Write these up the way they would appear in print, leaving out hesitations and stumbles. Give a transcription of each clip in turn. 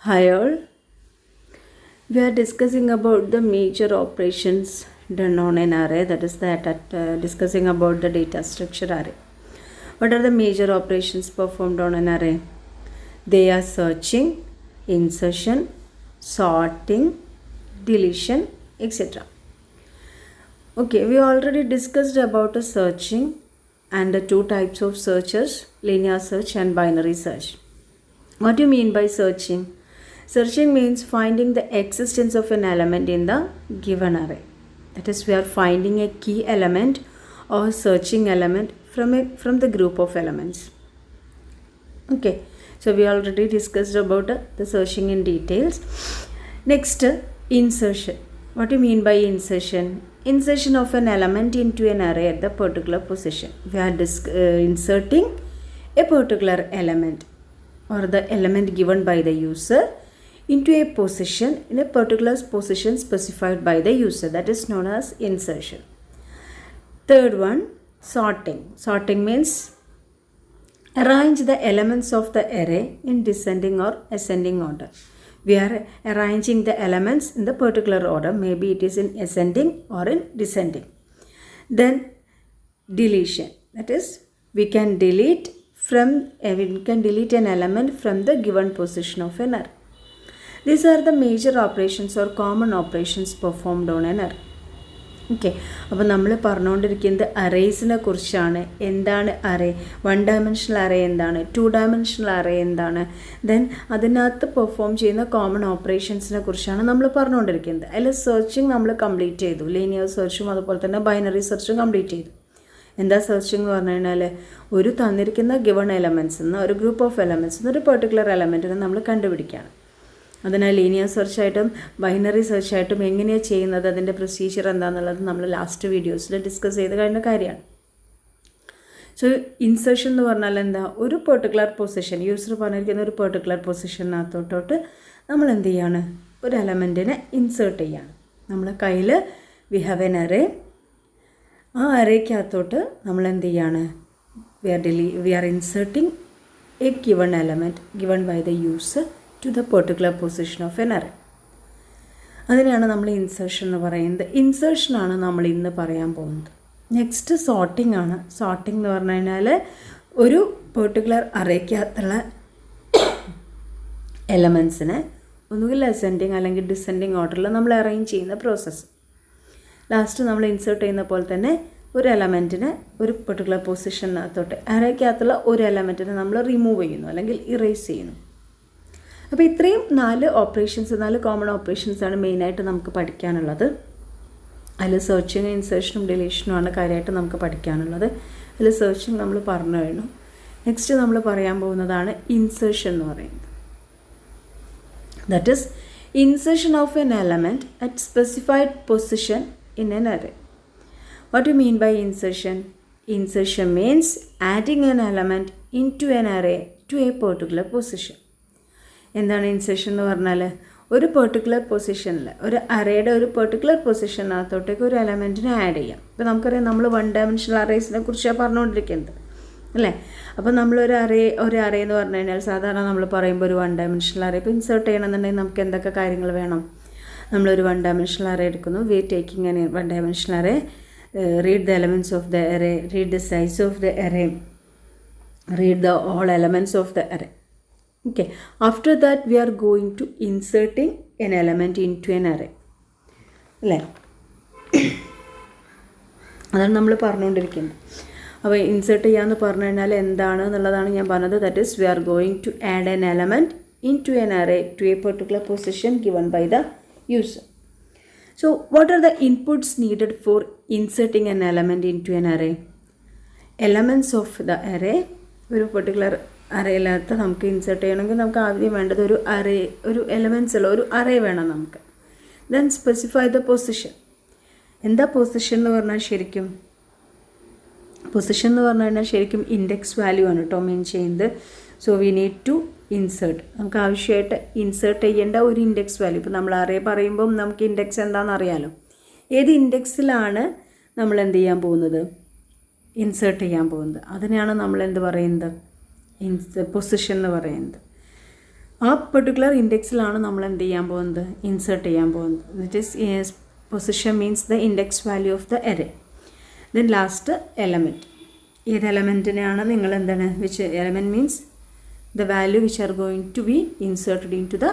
Hi all. We are discussing about the major operations done on an array, that is discussing about the data structure array. What are the major operations performed on an array? They are searching, insertion, sorting, deletion, etc. Okay, we already discussed about a searching and the two types of searches, linear search and binary search. What do you mean by searching? Searching means finding the existence of an element in the given array. That is, we are finding a key element or searching element from the group of elements. Okay, so we already discussed about the searching in details. Next, insertion. What do you mean by insertion? Insertion of an element into an array at the particular position. We are inserting a particular element or the element given by the user into a position in a particular position specified by the user. That is known as insertion. Third one, sorting. Sorting means arrange the elements of the array in descending or ascending order. We are arranging the elements in the particular order. Maybe it is in ascending or in descending. Then deletion. That is, we can delete an element from the given position of an array. These are the major operations or common operations performed on an array. Okay, അപ്പോൾ നമ്മൾ പറഞ്ഞുകൊണ്ടിരിക്കുന്നത് അറേസിനെ കുറിച്ചാണ്. എന്താണ് array, 1 dimensional array എന്താണ്, 2 dimensional array എന്താണ്, then അതിനകത്ത് perform ചെയ്യുന്ന common ഓപ്പറേഷൻസിനെ കുറിച്ചാണ് നമ്മൾ പറഞ്ഞുകൊണ്ടിരിക്കുന്നത്. അതിൽ സെർച്ചിങ് നമ്മൾ കംപ്ലീറ്റ് ചെയ്തു, ലീനിയർ സെർച്ചും അതുപോലെ തന്നെ ബൈനറി സെർച്ചും കംപ്ലീറ്റ് ചെയ്തു. എന്താ സെർച്ചിങ് എന്ന് പറഞ്ഞു കഴിഞ്ഞാൽ, ഒരു തന്നിരിക്കുന്ന ഗിവൺ എലമെൻറ്റ്സ് നിന്ന്, ഒരു ഗ്രൂപ്പ് ഓഫ് എലമെൻറ്റ്സ് നിന്ന് ഒരു പെർട്ടിക്കുലർ എലമെൻറ്റിനെ നമ്മൾ കണ്ടുപിടിക്കുകയാണ്. അതിനാൽ ലീനിയർ സെർച്ചായിട്ടും ബൈനറി സെർച്ചായിട്ടും എങ്ങനെയാണ് ചെയ്യുന്നത്, അതിൻ്റെ പ്രൊസീജിയർ എന്താണെന്നുള്ളത് നമ്മൾ ലാസ്റ്റ് വീഡിയോസിൽ ഡിസ്കസ് ചെയ്ത് കഴിഞ്ഞ കാര്യമാണ്. സോ ഇൻസേർഷൻ എന്ന് പറഞ്ഞാൽ എന്താ, ഒരു പെർട്ടിക്കുലർ പൊസിഷൻ, യൂസർ പറഞ്ഞിരിക്കുന്ന ഒരു പെർട്ടിക്കുലർ പൊസിഷനകത്തോട്ട് നമ്മൾ എന്ത് ചെയ്യാണ്, ഒരു എലമെൻറ്റിനെ ഇൻസേർട്ട് ചെയ്യാണ്. നമ്മളെ കയ്യിൽ വി ഹാവ് എൻ അറേ. ആ അറേക്കകത്തോട്ട് നമ്മൾ എന്ത് ചെയ്യാണ്, we are inserting a given element given by the user to the particular position of an array. അതിനെയാണ് നമ്മൾ ഇൻസേർഷൻ എന്ന് പറയുന്നത്. ഇൻസേർഷനാണ് നമ്മൾ ഇന്ന് പറയാൻ പോകുന്നത്. നെക്സ്റ്റ് സോർട്ടിംഗ് ആണ്. സോർട്ടിംഗ് എന്ന് പറഞ്ഞു കഴിഞ്ഞാൽ ഒരു പെർട്ടിക്കുലർ അറേക്കകത്തുള്ള എലമെൻസിനെ ഒന്നുകിൽ അസെൻഡിങ് അല്ലെങ്കിൽ ഡിസെൻഡിങ് ഓർഡറിൽ നമ്മൾ അറേഞ്ച് ചെയ്യുന്ന പ്രോസസ്സ്. ലാസ്റ്റ് നമ്മൾ ഇൻസേർട്ട് ചെയ്യുന്ന പോലെ തന്നെ ഒരു എലമെൻറ്റിനെ ഒരു പെർട്ടിക്കുലർ പൊസിഷനകത്തോട്ട്, അറേക്കകത്തുള്ള ഒരു എലമെൻറ്റിനെ നമ്മൾ റിമൂവ് ചെയ്യുന്നു അല്ലെങ്കിൽ ഇറേസ് ചെയ്യുന്നു. അപ്പോൾ ഇത്രയും 4 കോമൺ ഓപ്പറേഷൻസാണ് മെയിനായിട്ട് നമുക്ക് പഠിക്കാനുള്ളത്. അതിൽ സെർച്ചിങ്ങും ഇൻസേർഷനും ഡിലീഷനുമാണ് കാര്യമായിട്ട് നമുക്ക് പഠിക്കാനുള്ളത്. അതിൽ സെർച്ചിങ് നമ്മൾ പറഞ്ഞു കഴിഞ്ഞു. നെക്സ്റ്റ് നമ്മൾ പറയാൻ പോകുന്നതാണ് ഇൻസേർഷൻ എന്ന് പറയുന്നത്. That is insertion of an element at specified position in an array. What you mean by insertion? Insertion means adding an element into an array to a particular position. എന്താണ് insertion എന്ന് പറഞ്ഞാൽ, ഒരു particular പൊസിഷനിൽ, ഒരു അറേയുടെ ഒരു particular പൊസിഷനകത്തോട്ടേക്ക് ഒരു എലമെൻറ്റിനെ add ചെയ്യാം. ഇപ്പോൾ നമുക്കറിയാം, നമ്മൾ 1 ഡയമെൻഷണൽ അറേസിനെ കുറിച്ചാണ് പറഞ്ഞുകൊണ്ടിരിക്കുന്നത് അല്ലേ. അപ്പോൾ നമ്മളൊരു അറേ എന്ന് പറഞ്ഞു കഴിഞ്ഞാൽ സാധാരണ നമ്മൾ പറയുമ്പോൾ ഒരു 1 ഡയമെൻഷണൽ അറേ ഇപ്പോൾ ഇൻസേർട്ട് ചെയ്യണമെന്നുണ്ടെങ്കിൽ നമുക്ക് എന്തൊക്കെ കാര്യങ്ങൾ വേണം? നമ്മളൊരു 1 ഡയമെൻഷണൽ അറേ എടുക്കുന്നു. We taking an 1 dimensional array, read the elements of the array, read the size of the array, read the all elements of the array. Okay, after that we are going to inserting an element into an array അല്ലേ. അതാണ് നമ്മൾ പറഞ്ഞുകൊണ്ടിരിക്കുന്നത്. അപ്പോൾ insert ചെയ്യാമെന്ന് പറഞ്ഞു കഴിഞ്ഞാൽ എന്താണ് എന്നുള്ളതാണ് ഞാൻ പറഞ്ഞത്. That is we are going to add an element into an array to a particular position given by the user. So what are the inputs needed for inserting an element into an array? Elements of the array, ഒരു particular അറേയിലകത്ത് നമുക്ക് insert ചെയ്യണമെങ്കിൽ നമുക്ക് ആദ്യം വേണ്ടത് ഒരു array, ഒരു elements ഉള്ള ഒരു അറേ വേണം നമുക്ക്. Then specify the position. എന്താ പൊസിഷൻ എന്ന് പറഞ്ഞാൽ ശരിക്കും? പൊസിഷൻ എന്ന് പറഞ്ഞു കഴിഞ്ഞാൽ ശരിക്കും ഇൻഡെക്സ് വാല്യൂ ആണ് കേട്ടോ മീൻ ചെയ്യുന്നത്. So we need to insert, നമുക്ക് ആവശ്യമായിട്ട് ഇൻസേർട്ട് ചെയ്യേണ്ട ഒരു ഇൻഡെക്സ് വാല്യൂ. ഇപ്പോൾ നമ്മൾ അറേ പറയുമ്പം നമുക്ക് ഇൻഡെക്സ് എന്താണെന്ന് അറിയാലോ. ഏത് ഇൻഡെക്സിലാണ് നമ്മൾ എന്ത് ചെയ്യാൻ പോകുന്നത്, ഇൻസേർട്ട് ചെയ്യാൻ പോകുന്നത്, അതിനെയാണ് നമ്മൾ എന്ത് പറയുന്നത്, പൊസിഷൻ എന്ന് പറയുന്നത്. ആ പെർട്ടിക്കുലർ ഇൻഡെക്സിലാണ് നമ്മൾ എന്ത് ചെയ്യാൻ പോകുന്നത്, ഇൻസേർട്ട് ചെയ്യാൻ പോകുന്നത്. That is position means the index value of the array. Then last element. ഏത് എലമെൻറ്റിനെയാണ് നിങ്ങൾ എന്താണ്, which element means the value which are going to be inserted into the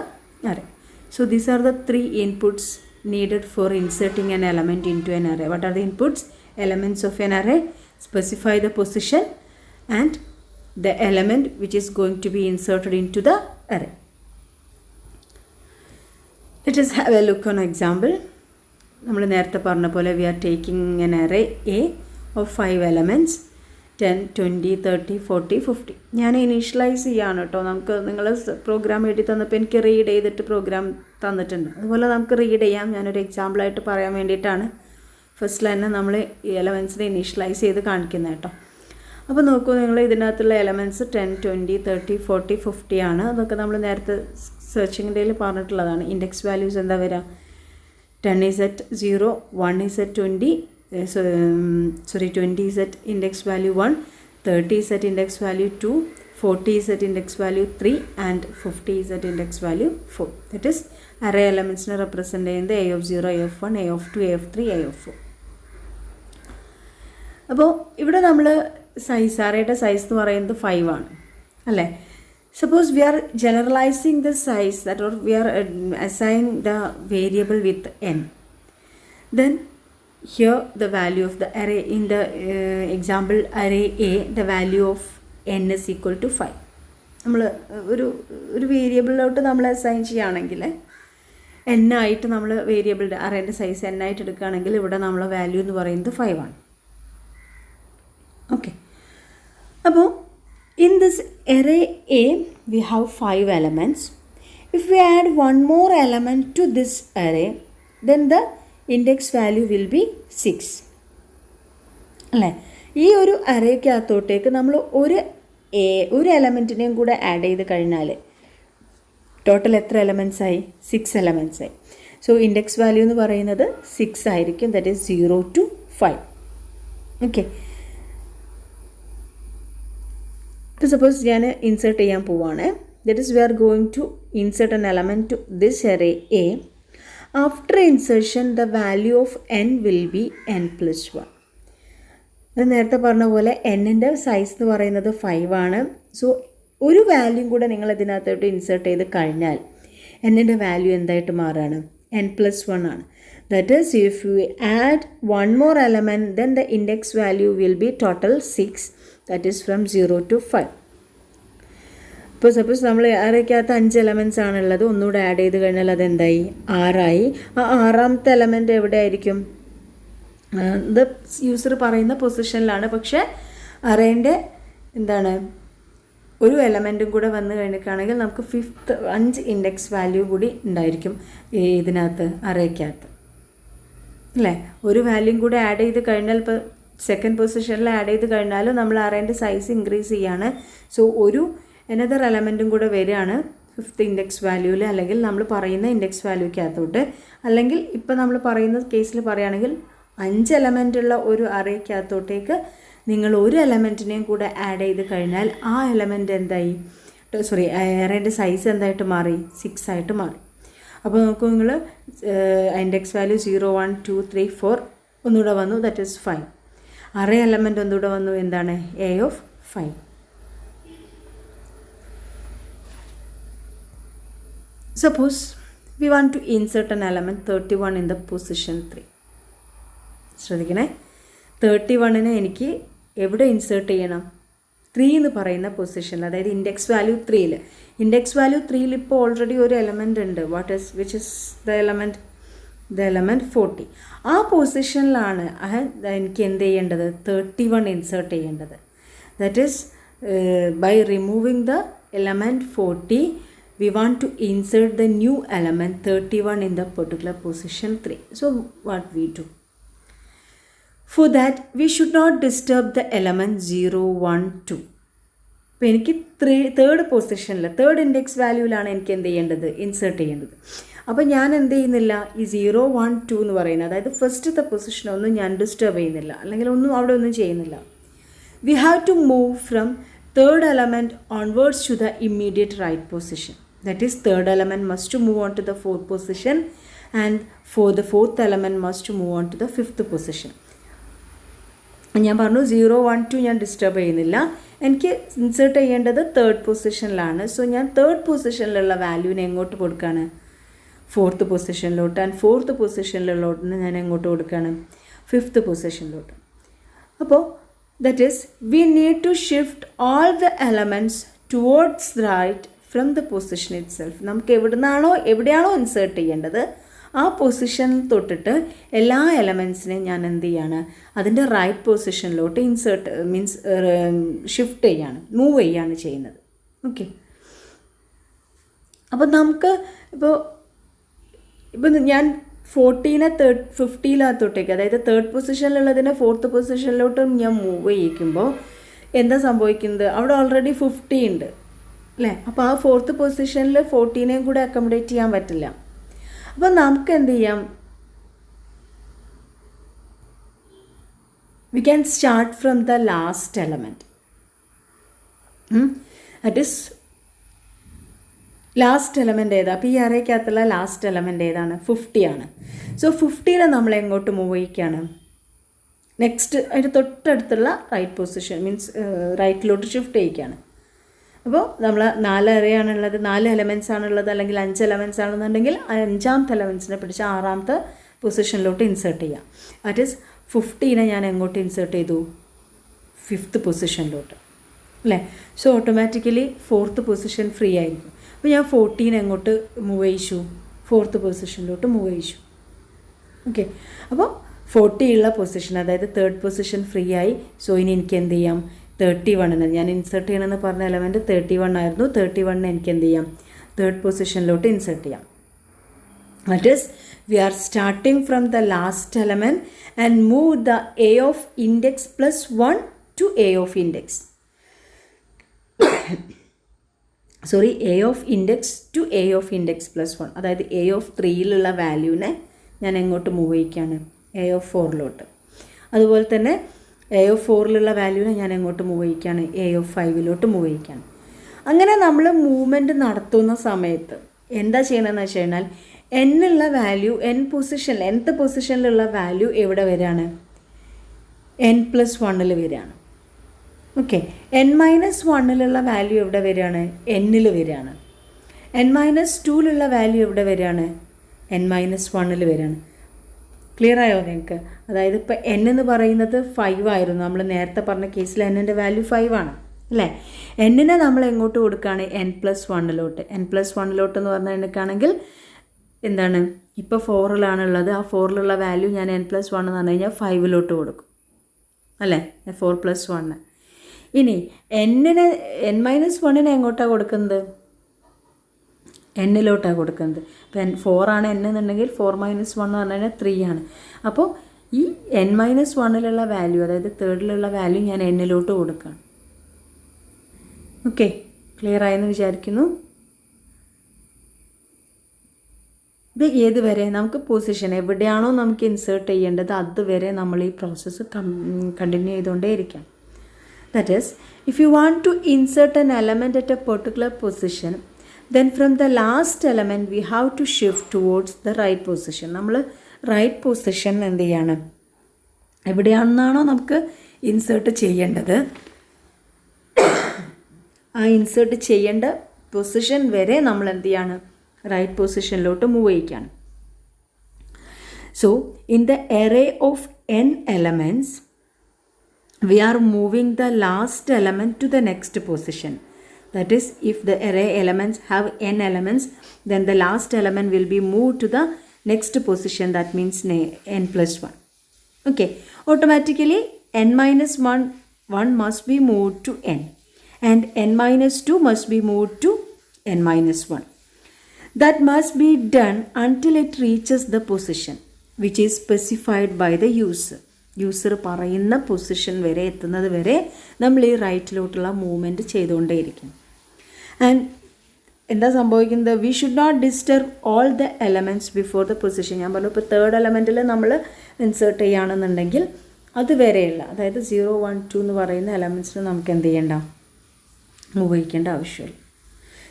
array. So these are the three inputs needed for inserting an element into an array. What are the inputs? Elements of an array, specify the position and the element which is going to be inserted into the array. Let us have a look on example. നമ്മൾ നേരത്തെ പറഞ്ഞ പോലെ we are taking an array A of 5 elements 10, 20, 30, 40, 50. ഞാൻ initialise ചെയ്യാണ് കേട്ടോ. നമുക്ക് നിങ്ങൾ programme എഴുതി തന്നപ്പോൾ എനിക്ക് റീഡ് ചെയ്തിട്ട് പ്രോഗ്രാം തന്നിട്ടുണ്ട്. അതുപോലെ നമുക്ക് റീഡ് ചെയ്യാം. ഞാനൊരു എക്സാമ്പിളായിട്ട് പറയാൻ വേണ്ടിയിട്ടാണ് ഫസ്റ്റ് തന്നെ നമ്മൾ ഈ എലമെൻസിനെ ഇനീഷ്യലൈസ് ചെയ്ത് കാണിക്കുന്നത് കേട്ടോ. അപ്പോൾ നോക്കൂ, നിങ്ങൾ ഇതിനകത്തുള്ള എലമെൻറ്റ്സ് 10, 20, 30, 40, 50 ആണ്. അതൊക്കെ നമ്മൾ നേരത്തെ സെർച്ചിങ്ങിൻ്റെ പറഞ്ഞിട്ടുള്ളതാണ്. ഇൻഡെക്സ് വാല്യൂസ് എന്താ വരിക? 10 is at 0, 1 is at 20, 20 is at index value 1, 30 is at index value 2, 40 is at index value 3 and 50 is at index value 4. That is array elements represent ചെയ്യുന്നത് a of 0, a of 1, a of 2, a of 3, a of 4. അപ്പോൾ ഇവിടെ നമ്മൾ size, അറേയുടെ size എന്ന് പറയുന്നത് 5 ആണ് അല്ലേ. Suppose we are generalizing the size, that or we are assigning the variable with n. Then here the value of the array in the example array A, the value of n is equal to 5. നമ്മൾ ഒരു വേരിയബിളിലോട്ട് നമ്മൾ assign ചെയ്യുകയാണെങ്കിൽ n ആയിട്ട് നമ്മൾ വേരിയബിളിൻ്റെ അറേൻ്റെ size n ആയിട്ട് എടുക്കുകയാണെങ്കിൽ ഇവിടെ നമ്മളെ വാല്യൂ എന്ന് പറയുന്നത് 5 ആണ്. ഓക്കെ, അപ്പോൾ in this array A we have 5 elements. If we add one more element to this array, then the index value will be 6 അല്ലേ. ഈ ഒരു അറേക്കകത്തോട്ടേക്ക് നമ്മൾ ഒരു എലമെൻറ്റിനെയും കൂടെ ആഡ് ചെയ്ത് കഴിഞ്ഞാൽ ടോട്ടൽ എത്ര എലമെൻറ്റ്സ് ആയി? 6 എലമെൻറ്റ്സ് ആയി. സോ ഇൻഡെക്സ് വാല്യൂ എന്ന് പറയുന്നത് 6 ആയിരിക്കും. That is 0 to 5. ഓക്കെ, ഇപ്പോൾ സപ്പോസ് ഞാൻ ഇൻസേർട്ട് ചെയ്യാൻ പോവാണ്. That is we are going to insert an element to this array A. After insertion the value of n will be n+1. അത് നേരത്തെ പറഞ്ഞ പോലെ എന്നിൻ്റെ സൈസ് എന്ന് പറയുന്നത് 5 ആണ്. സോ ഒരു വാല്യൂ കൂടെ നിങ്ങൾ ഇതിനകത്തോട്ട് ഇൻസേർട്ട് ചെയ്ത് കഴിഞ്ഞാൽ എന്നിൻ്റെ വാല്യൂ എന്തായിട്ട് മാറുകയാണ്? n+1 ആണ്. That is if you add one more element then the index value will be total 6. That is from 0 to 5. ഇപ്പോൾ സപ്പോസ് നമ്മൾ അറേക്കകത്ത് 5 എലമെൻറ്റ്സ് ആണുള്ളത്. ഒന്നുകൂടെ ആഡ് ചെയ്ത് കഴിഞ്ഞാൽ അതെന്തായി? 6 ആയി. ആ 6ാമത്തെ എലമെൻറ്റ് എവിടെ ആയിരിക്കും? ഇത് യൂസർ പറയുന്ന പൊസിഷനിലാണ്. പക്ഷേ അറേൻ്റെ എന്താണ്, ഒരു എലമെൻറ്റും കൂടെ വന്നു കഴിഞ്ഞിട്ടാണെങ്കിൽ നമുക്ക് 5 ഇൻഡെക്സ് വാല്യൂ കൂടി ഉണ്ടായിരിക്കും ഇതിനകത്ത് അറേക്കകത്ത് അല്ലേ. ഒരു വാല്യൂം കൂടെ ആഡ് ചെയ്ത് കഴിഞ്ഞാൽ ഇപ്പോൾ സെക്കൻഡ് പൊസിഷനിൽ ആഡ് ചെയ്ത് കഴിഞ്ഞാലും നമ്മൾ അറേൻ്റെ സൈസ് ഇൻക്രീസ് ചെയ്യാണ്. സോ ഒരു എനദർ എലമെൻറ്റും കൂടെ വരികയാണ് 5th ഇൻഡെക്സ് വാല്യൂവിൽ, അല്ലെങ്കിൽ നമ്മൾ പറയുന്ന ഇൻഡെക്സ് വാല്യൂക്കകത്തോട്ട്. അല്ലെങ്കിൽ ഇപ്പോൾ നമ്മൾ പറയുന്ന കേസിൽ പറയുകയാണെങ്കിൽ 5 എലമെൻറ്റുള്ള ഒരു അറേക്കകത്തോട്ടേക്ക് നിങ്ങൾ ഒരു എലമെൻറ്റിനെയും കൂടെ ആഡ് ചെയ്ത് കഴിഞ്ഞാൽ ആ എലമെൻറ്റ് എന്തായി? അറേൻ്റെ സൈസ് എന്തായിട്ട് മാറി? 6 ആയിട്ട് മാറി. അപ്പോൾ നോക്കൂ, നിങ്ങൾ ഇൻഡെക്സ് വാല്യൂ 0, 1, 2, 3, 4 ഒന്നുകൂടെ വന്നു. That is 5. അറേ എലമെൻറ്റ് ഒന്നുകൂടെ വന്നു. എന്താണ്? a of 5. Suppose we want to insert an element 31 in the position 3. ശ്രദ്ധിക്കണേ, 31നെ എനിക്ക് എവിടെ ഇൻസേർട്ട് ചെയ്യണം? 3 എന്ന് പറയുന്ന പൊസിഷനിൽ, അതായത് ഇൻഡെക്സ് വാല്യൂ 3ൽ. ഇൻഡെക്സ് വാല്യൂ 3ൽ ഇപ്പോൾ ഓൾറെഡി ഒരു എലമെൻ്റ് ഉണ്ട്. Which is the element 40. ആ പൊസിഷനിലാണ് എനിക്ക് എന്ത് ചെയ്യേണ്ടത്? 31 ഇൻസേർട്ട് ചെയ്യേണ്ടത്. That is by removing the element 40 we want to insert the new element 31 in the particular position 3. So what we do? For that we should not disturb the element 0, 1, 2. അപ്പോൾ എനിക്ക് third പൊസിഷനിൽ, third index വാല്യൂവിലാണ് എനിക്ക് എന്ത് ചെയ്യേണ്ടത്? Insert ചെയ്യേണ്ടത്. അപ്പോൾ ഞാൻ എന്ത് ചെയ്യുന്നില്ല? ഈ 0, 1, 2 എന്ന് പറയുന്നത്, അതായത് ഫസ്റ്റത്തെ പൊസിഷനൊന്നും ഞാൻ ഡിസ്റ്റർബ് ചെയ്യുന്നില്ല, അല്ലെങ്കിൽ അവിടെ ഒന്നും ചെയ്യുന്നില്ല. We have to move from third element onwards to the immediate right position. That is, third element must move on to the fourth position, and for the fourth element must move on to the fifth position. ഞാൻ പറഞ്ഞു 0, 1, 2 ഞാൻ disturb ചെയ്യുന്നില്ല. എനിക്ക് insert ചെയ്യേണ്ടത് third പൊസിഷനിലാണ്. So ഞാൻ third പൊസിഷനിലുള്ള വാല്യൂവിനെ എങ്ങോട്ട് കൊടുക്കുകയാണ്? ഫോർത്ത് പൊസിഷനിലോട്ട്. ആൻഡ് ഫോർത്ത് പൊസിഷനിലുള്ളോട്ടിന് ഞാൻ എങ്ങോട്ട് കൊടുക്കുകയാണ്? ഫിഫ്ത്ത് പൊസിഷനിലോട്ട്. അപ്പോൾ that is we need to shift all the elements towards right from the position itself. നമുക്ക് എവിടെയാണോ ഇൻസേർട്ട് ചെയ്യേണ്ടത് ആ പൊസിഷനിൽ തൊട്ടിട്ട് എല്ലാ എലമെൻസിനെയും ഞാൻ എന്ത് ചെയ്യാണ്? അതിൻ്റെ റൈറ്റ് പൊസിഷനിലോട്ട് ഷിഫ്റ്റ് ചെയ്യാണ്, മൂവ് ചെയ്യാണ് ചെയ്യുന്നത്. ഓക്കെ. അപ്പോൾ നമുക്ക് ഇപ്പോൾ ഞാൻ 14നെ 50യിലകത്തോട്ടേക്ക്, അതായത് തേർഡ് പൊസിഷനിലുള്ളതിനെ ഫോർത്ത് പൊസിഷനിലോട്ട് ഞാൻ മൂവ് ചെയ്യിക്കുമ്പോൾ എന്താ സംഭവിക്കുന്നത്? അവിടെ ഓൾറെഡി 50 ഉണ്ട് അല്ലേ? അപ്പോൾ ആ ഫോർത്ത് പൊസിഷനിൽ 14നെയും കൂടെ അക്കോമഡേറ്റ് ചെയ്യാൻ പറ്റില്ല. അപ്പോൾ നമുക്ക് എന്ത് ചെയ്യാം? We can start from the last element. That is last element ഏതാ? അപ്പോൾ ഈ അറേക്കകത്തുള്ള ലാസ്റ്റ് എലമെൻ്റ് ഏതാണ്? 50 ആണ്. സോ 50നെ നമ്മൾ എങ്ങോട്ട് മൂവ് ചെയ്യിക്കുകയാണ്? നെക്സ്റ്റ് അതിൻ്റെ തൊട്ടടുത്തുള്ള റൈറ്റ് പൊസിഷൻ റൈറ്റിലോട്ട് ഷിഫ്റ്റ് ചെയ്യിക്കുകയാണ്. അപ്പോൾ നമ്മൾ 4 അറേയാണുള്ളത്, 4 എലമെൻറ്റ്സ് ആണുള്ളത്, അല്ലെങ്കിൽ 5 എലമെൻറ്റ്സ് ആണെന്നുണ്ടെങ്കിൽ 5ാമത്തെ എലമെൻറ്റ്സിനെ പിടിച്ച് 6ാമത്തെ പൊസിഷനിലോട്ട് ഇൻസേർട്ട് ചെയ്യാം. ദാറ്റ് ഈസ് 50നെ ഞാൻ എങ്ങോട്ട് ഇൻസേർട്ട് ചെയ്തു? ഫിഫ്ത്ത് പൊസിഷനിലോട്ട് അല്ലേ? So automatically fourth position free ആയിരിക്കും. അപ്പോൾ ഞാൻ 14 എങ്ങോട്ട് മൂവ് ചെയ്യിച്ചു? ഫോർത്ത് പൊസിഷനിലോട്ട് മൂവ് ചെയ്യിച്ചു. ഓക്കെ. അപ്പോൾ 40 ഉള്ള പൊസിഷൻ, അതായത് തേർഡ് പൊസിഷൻ ഫ്രീ ആയി. സോ ഇനി എനിക്ക് എന്ത് ചെയ്യാം? 31 ഞാൻ ഇൻസേർട്ട് ചെയ്യണമെന്ന് പറഞ്ഞ എലമെൻറ്റ് 31 ആയിരുന്നു. 31നെ എനിക്ക് എന്ത് ചെയ്യാം? തേർഡ് പൊസിഷനിലോട്ട് ഇൻസേർട്ട് ചെയ്യാം. That is we are starting from the last element and move the a of index +1 to a of index. A of index to a of index +1. അതായത് എ ഓഫ് 3യിലുള്ള വാല്യൂവിനെ ഞാൻ എങ്ങോട്ട് മൂവ് ചെയ്യിക്കുകയാണ്? A of 4ലോട്ട്. അതുപോലെ തന്നെ a of 4ലുള്ള വാല്യൂവിനെ ഞാൻ എങ്ങോട്ട് മൂവ് ചെയ്യിക്കുകയാണ്? എ ഓഫ് 5ലോട്ട് മൂവ് ചെയ്യിക്കുകയാണ്. അങ്ങനെ നമ്മൾ മൂവ്മെൻറ്റ് നടത്തുന്ന സമയത്ത് എന്താ ചെയ്യണമെന്ന് വെച്ച് കഴിഞ്ഞാൽ എന്നുള്ള വാല്യൂ nth പൊസിഷനിലുള്ള വാല്യൂ എവിടെ വരികയാണ്? n+1 വരികയാണ്. ഓക്കെ. n-1ലുള്ള വാല്യൂ എവിടെ വരികയാണ്? n വരികയാണ്. n-2ലുള്ള വാല്യൂ എവിടെ വരികയാണ്? n-1 വരികയാണ്. ക്ലിയർ ആയോ നിങ്ങൾക്ക്? അതായത് ഇപ്പോൾ n എന്ന് പറയുന്നത് 5 ആയിരുന്നു. നമ്മൾ നേരത്തെ പറഞ്ഞ കേസിൽ n-ൻ്റെ വാല്യൂ 5 ആണ് അല്ലേ? n-നെ നമ്മൾ എങ്ങോട്ട് കൊടുക്കുകയാണ്? n+1ലോട്ട്. n+1ലോട്ട് എന്ന് പറഞ്ഞാൽ എനിക്കാണെങ്കിൽ എന്താണ്? ഇപ്പോൾ 4ലാണുള്ളത്. ആ 4ലുള്ള വാല്യൂ ഞാൻ n+1 എന്ന് പറഞ്ഞു കഴിഞ്ഞാൽ 5ലോട്ട് കൊടുക്കും അല്ലേ? 4+1. ഇനി n-1നെ എങ്ങോട്ടാണ് കൊടുക്കുന്നത്? n-ലോട്ടാണ് കൊടുക്കുന്നത്. ഇപ്പം 4 ആണ് n എന്നുണ്ടെങ്കിൽ 4 - 1 എന്ന് പറഞ്ഞു കഴിഞ്ഞാൽ 3 ആണ്. അപ്പോൾ ഈ n-1ലുള്ള വാല്യൂ, അതായത് തേർഡിലുള്ള വാല്യൂ ഞാൻ n-ലോട്ട് കൊടുക്കുകയാണ്. ഓക്കെ. ക്ലിയർ ആയെന്ന് വിചാരിക്കുന്നു. ഇത് ഏതുവരെ? നമുക്ക് പൊസിഷൻ എവിടെയാണോ നമുക്ക് ഇൻസേർട്ട് ചെയ്യേണ്ടത് അതുവരെ നമ്മൾ ഈ പ്രോസസ്സ് കണ്ടിന്യൂ ചെയ്തുകൊണ്ടേയിരിക്കാം. That is, if you want to insert an element at a particular position, then from the last element we have to shift towards the right position. നമ്മൾ റൈറ്റ് പൊസിഷൻ എന്ത് ചെയ്യാണ്? എവിടെയാണെന്നാണോ നമുക്ക് insert ചെയ്യേണ്ടത് ആ insert ചെയ്യേണ്ട position വരെ നമ്മൾ എന്ത് ചെയ്യാണ്? റൈറ്റ് പൊസിഷനിലോട്ട് മൂവ് ചെയ്യിക്കുകയാണ്. So in the array of n elements we are moving the last element to the next position. That is, if the array elements have n elements, then the last element will be moved to the next position. That means n+1. Okay. Automatically n-1 must be moved to n, and n-2 must be moved to n-1. That must be done until it reaches the position which is specified by the user. User പറയുന്ന position വരെ എത്തുന്നത് വരെ നമ്മൾ ഈ റൈറ്റിലോട്ടുള്ള movement ചെയ്തുകൊണ്ടേയിരിക്കും. And എന്താ സംഭവിക്കുന്നത്? We should not disturb all the elements before the position. ഞാൻ പറഞ്ഞു, ഇപ്പോൾ തേർഡ് എലമെൻറ്റിൽ നമ്മൾ ഇൻസേർട്ട് ചെയ്യുകയാണെന്നുണ്ടെങ്കിൽ അതുവരെയുള്ള, അതായത് 0, 1, 2 എന്ന് പറയുന്ന എലമെൻറ്റ്സിന് നമുക്ക് എന്ത് ചെയ്യേണ്ട? മൂവ് ചെയ്യിക്കേണ്ട ആവശ്യമില്ല.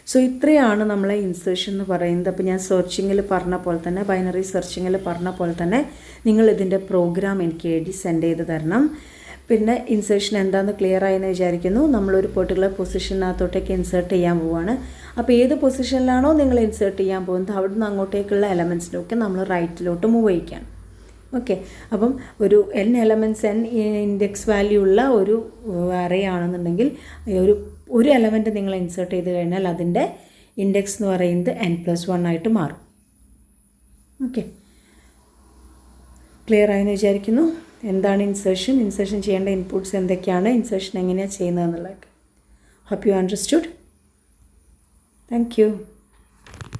സോ ഇത്രയാണ് നമ്മളെ ഇൻസേർഷൻ എന്ന് പറയുന്നത്. അപ്പോൾ ഞാൻ സെർച്ചിങ്ങിൽ പറഞ്ഞ പോലെ തന്നെ, ബൈനറി സെർച്ചിങ്ങിൽ പറഞ്ഞ പോലെ തന്നെ നിങ്ങൾ ഇതിൻ്റെ പ്രോഗ്രാം എനിക്ക് എഴുതി സെൻഡ് ചെയ്ത് തരണം. പിന്നെ ഇൻസേർഷൻ എന്താണെന്ന് ക്ലിയർ ആയെന്ന് വിചാരിക്കുന്നു. നമ്മളൊരു പെർട്ടിക്കുലർ പൊസിഷനകത്തോട്ടേക്ക് ഇൻസേർട്ട് ചെയ്യാൻ പോവുകയാണ്. അപ്പോൾ ഏത് പൊസിഷനിലാണോ നിങ്ങൾ ഇൻസേർട്ട് ചെയ്യാൻ പോകുന്നത് അവിടെ നിന്ന് അങ്ങോട്ടേക്കുള്ള എലമെൻറ്റ്സിലൊക്കെ നമ്മൾ റൈറ്റിലോട്ട് മൂവ് ചെയ്യിക്കുകയാണ്. ഓക്കെ, അപ്പം ഒരു n elements n index value ഉള്ള ഒരു അറേ ആണെന്നുണ്ടെങ്കിൽ ഒരു എലമെൻറ്റ് നിങ്ങൾ ഇൻസേർട്ട് ചെയ്ത് കഴിഞ്ഞാൽ അതിൻ്റെ ഇൻഡെക്സ് എന്ന് പറയുന്നത് n+1 ആയിട്ട് മാറും. ഓക്കെ, ക്ലിയർ ആയെന്ന് വിചാരിക്കുന്നു. എന്താണ് ഇൻസേർഷൻ ചെയ്യേണ്ട ഇൻപുട്സ് എന്തൊക്കെയാണ്, ഇൻസേർഷൻ എങ്ങനെയാണ് ചെയ്യുന്നത് എന്നുള്ളതൊക്കെ. Hope you understood. Thank U.